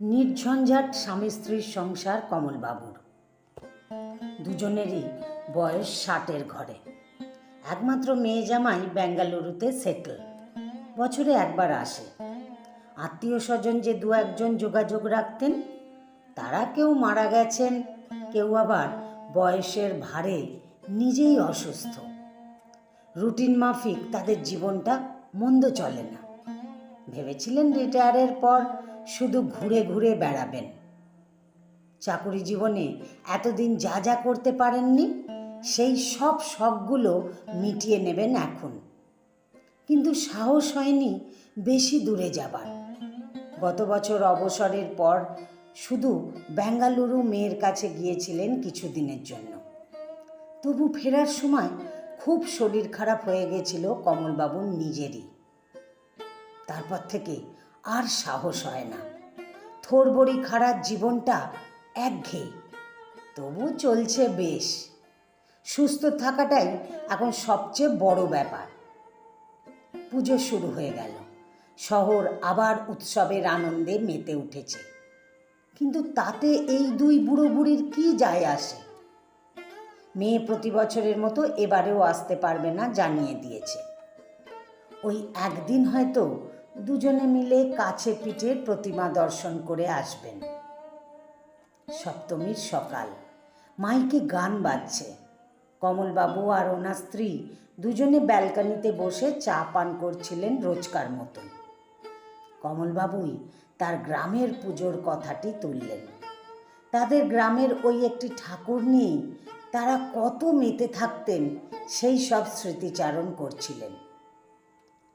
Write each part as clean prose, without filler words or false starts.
নির্ঝঞ্ঝাট স্বামী স্ত্রীর সংসার কমলবাবুর। দুজনেরই বয়স 60-এর ঘরে। একমাত্র মেয়ে জামাই বেঙ্গালুরুতে সেটেল, বছরে একবার আসে। আত্মীয় স্বজন যে দু একজন যোগাযোগ রাখতেন, তারা কেউ মারা গেছেন, কেউ আবার বয়সের ভারে নিজেই অসুস্থ। রুটিন মাফিক তাদের জীবনটা মন্দ চলে না। ভেবেছিলেন রিটায়ারের পর শুধু ঘুরে ঘুরে বেড়াবেন। চাকুরি জীবনে এতদিন যা যা করতে পারেননি, সেই সব শখগুলো মিটিয়ে নেবেন এখন। কিন্তু সাহস হয়নি বেশি দূরে যাবার। গত বছর অবসরের পর শুধু বেঙ্গালুরু মেয়ের কাছে গিয়েছিলেন কিছুদিনের জন্য। তবু ফেরার সময় খুব শরীর খারাপ হয়ে গেছিল কমলবাবুর নিজেরই। তারপর থেকে আর সাহস হয় না। থোড়বড়ি খারাপ জীবনটা একঘেয়ে, তবু চলছে বেশ। সুস্থ থাকাটাই এখন সবচেয়ে বড় ব্যাপার। পুজো শুরু হয়ে গেল, শহর আবার উৎসবের আনন্দে মেতে উঠেছে। কিন্তু তাতে এই দুই বুড়ো বুড়ির কি যায় আসে? মেয়ে প্রতি বছরের মতো এবারেও আসতে পারবে না জানিয়ে দিয়েছে। ওই একদিন হয়তো দুজনে মিলে কাছে পিঠের প্রতিমা দর্শন করে আসবেন। সপ্তমীর সকাল, মাইকে গান বাজছে। কমলবাবু আর ওনার স্ত্রী দুজনে ব্যালকনিতে বসে চা পান করছিলেন রোজকার মতন। কমলবাবুই তার গ্রামের পুজোর কথাটি তুললেন। তাদের গ্রামের ওই একটি ঠাকুর নিয়েই তারা কত মেতে থাকতেন, সেই সব স্মৃতিচারণ করছিলেন।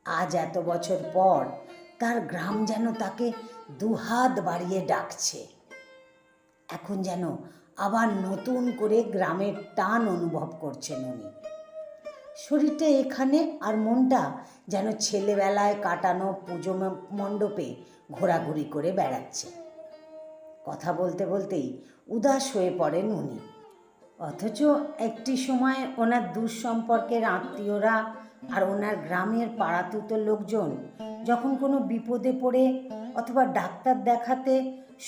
আজ এত বছর পর তার গ্রাম যেন তাকে দুহাত বাড়িয়ে ডাকছে। এখন যেন আবার নতুন করে গ্রামের টান অনুভব করছেন উনি। শরীরটা এখানে আর মনটা যেন ছেলেবেলায় কাটানো পুজো মণ্ডপে ঘোরাঘুরি করে বেড়াচ্ছে। কথা বলতে বলতেই উদাস হয়ে পড়েন উনি। অথচ একটি সময় ওনার দূর সম্পর্কের আত্মীয়রা আর ওনার গ্রামের পাড়াতুতো লোকজন যখন কোনো বিপদে পড়ে অথবা ডাক্তার দেখাতে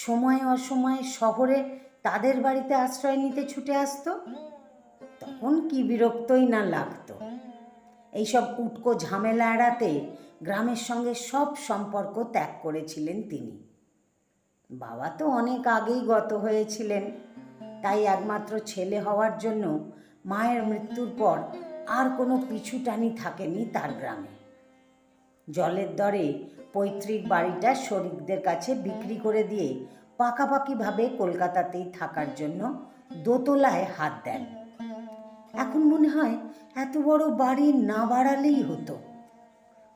সময় অসময়ে শহরে তাদের বাড়িতে আশ্রয় নিতে ছুটে আসতো, তখন কি বিরক্তই না লাগতো। এইসব উটকো ঝামেলা এড়াতে গ্রামের সঙ্গে সব সম্পর্ক ত্যাগ করেছিলেন তিনি। বাবা তো অনেক আগেই গত হয়েছিলেন, তাই একমাত্র ছেলে হওয়ার জন্য মায়ের মৃত্যুর পর আর কোনো পিছুটানি থাকেনি তার গ্রামে। জলের দরে পৈতৃক বাড়িটা শরিকদের কাছে বিক্রি করে দিয়ে পাকাপাকিভাবে কলকাতাতেই থাকার জন্য দোতলায় হাত দেন। এখন মনে হয় এত বড় বাড়ি না বাড়ালেই হতো।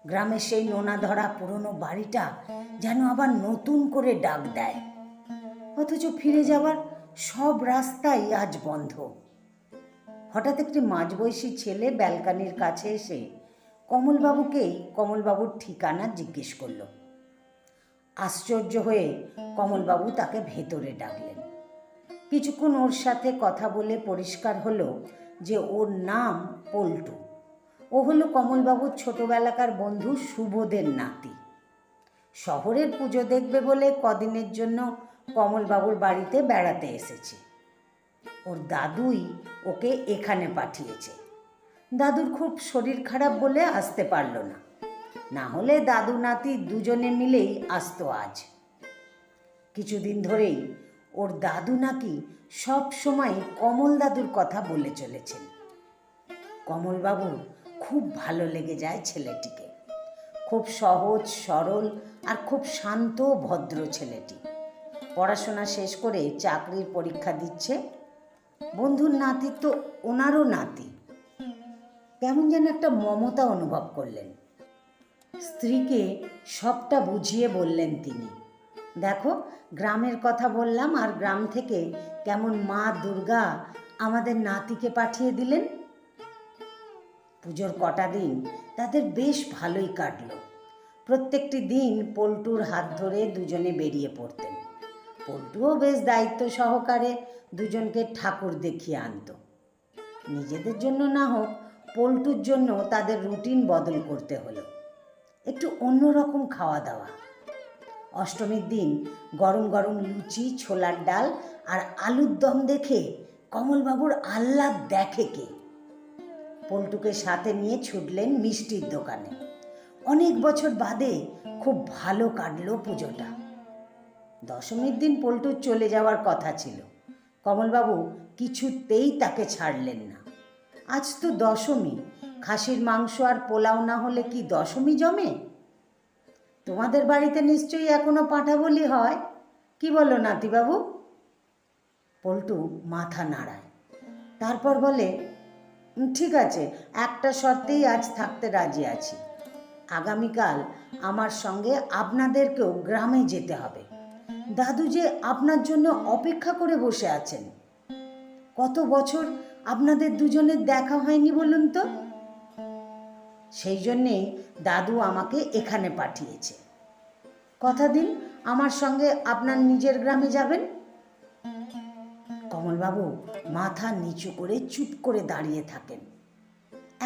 গ্রামের সেই নোনা ধরা পুরনো বাড়িটা যেন আবার নতুন করে ডাক দেয়। অথচ ফিরে যাবার সব রাস্তাই আজ বন্ধ। হঠাৎ একটি মাঝবয়সী ছেলে ব্যালকনির কাছে এসে কমলবাবুর ঠিকানা জিজ্ঞেস করল। আশ্চর্য হয়ে কমলবাবু তাকে ভেতরে ডাকলেন। কিছুক্ষণ ওর সাথে কথা বলে পরিষ্কার হলো যে ওর নাম পল্টু। ও হলো কমলবাবুর ছোটবেলাকার বন্ধু সুবোধের নাতি। শহরের পুজো দেখবে বলে কদিনের জন্য কমলবাবুর বাড়িতে বেড়াতে এসেছে। ওর দাদুই ওকে এখানে পাঠিয়েছে। দাদুর খুব শরীর খারাপ বলে আসতে পারল না, না হলে দাদু নাতি দুজনে মিলেই আসতো আজ। কিছুদিন ধরেই ওর দাদু নাকি সব সময় কমল দাদুর কথা বলে চলেছেন। কমলবাবুর খুব ভালো লেগে যায় ছেলেটিকে। খুব সহজ সরল আর খুব শান্ত ভদ্র ছেলেটি। পড়াশোনা শেষ করে চাকরির পরীক্ষা দিচ্ছে। বন্ধুর নাতি তো ওনারও নাতি। কেমন যেন একটা মমতা অনুভব করলেন। স্ত্রীকে সবটা বুঝিয়ে বললেন তিনি, দেখো গ্রামের কথা বললাম আর গ্রাম থেকে কেমন মা দুর্গা আমাদের নাতিকে পাঠিয়ে দিলেন। পুজোর কটা দিন তাদের বেশ ভালোই কাটলো। প্রত্যেকটি দিন পল্টুর হাত ধরে দুজনে বেরিয়ে পড়তেন। পল্টুও বেশ দায়িত্ব সহকারে দুজনকে ঠাকুর দেখিয়ে আনত। নিজেদের জন্য না হোক, পল্টুর জন্য তাদের রুটিন বদল করতে হলো। একটু অন্যরকম খাওয়া দাওয়া। অষ্টমীর দিন গরম গরম লুচি, ছোলার ডাল আর আলুর দম দেখে কমলবাবুর আহ্লাদ দেখে কে। পল্টুকে সাথে নিয়ে ছুটলেন মিষ্টির দোকানে। অনেক বছর বাদে খুব ভালো কাটলো পুজোটা। দশমীর দিন পল্টুর চলে যাওয়ার কথা ছিল, কমলবাবু কিছুতেই তাকে ছাড়লেন না। আজ তো দশমী, খাসির মাংস আর পোলাও না হলে কি দশমী জমে? তোমাদের বাড়িতে নিশ্চয়ই এখনো পাঁঠা বলি হয়, কি বলো নাতিবাবু? পল্টু মাথা নাড়ায়, তারপর বলে, ঠিক আছে, একটা শর্তেই আজ থাকতে রাজি আছি। আগামীকাল আমার সঙ্গে আপনাদেরকেও গ্রামে যেতে হবে। দাদু যে আপনার জন্য অপেক্ষা করে বসে আছেন। কত বছর আপনাদের দুজনের দেখা হয়নি বলুন তো? সেই জন্যেই দাদু আমাকে এখানে পাঠিয়েছে। কথা দিন আমার সঙ্গে আপনার নিজের গ্রামে যাবেন। কমলবাবু মাথা নিচু করে চুপ করে দাঁড়িয়ে থাকেন।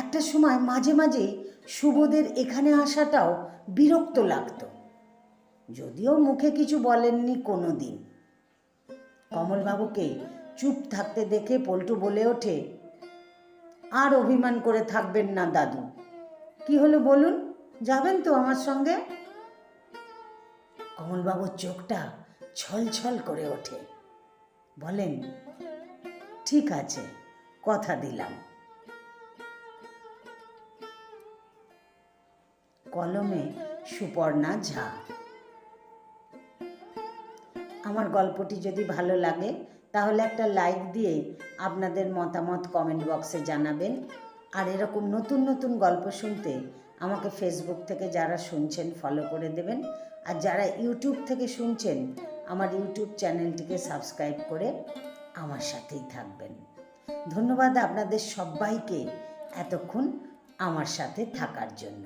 একটা সময় মাঝে মাঝে শুভদের এখানে আসাটাও বিরক্ত লাগতো, যদিও মুখে কিছু বলেননি কোনো দিন। কমলবাবুকে চুপ থাকতে দেখে পল্টু বলে ওঠে, আর অভিমান করে থাকবেন না দাদু। কি হলো বলুন, যাবেন তো আমার সঙ্গে? কমলবাবুর চোখটা ছলছল করে ওঠে, বলেন, ঠিক আছে, কথা দিলাম। কলমে সুপর্ণা ঝা। আমার গল্পটি যদি ভালো লাগে তাহলে একটা লাইক দিয়ে আপনাদের মতামত কমেন্ট বক্সে জানাবেন। আর এরকম নতুন নতুন গল্প শুনতে আমাকে ফেসবুক থেকে যারা শুনছেন ফলো করে দেবেন, আর যারা ইউটিউব থেকে শুনছেন আমার ইউটিউব চ্যানেলটিকে সাবস্ক্রাইব করে আমার সাথেই থাকবেন। ধন্যবাদ আপনাদের সবাইকে এতক্ষণ আমার সাথে থাকার জন্য।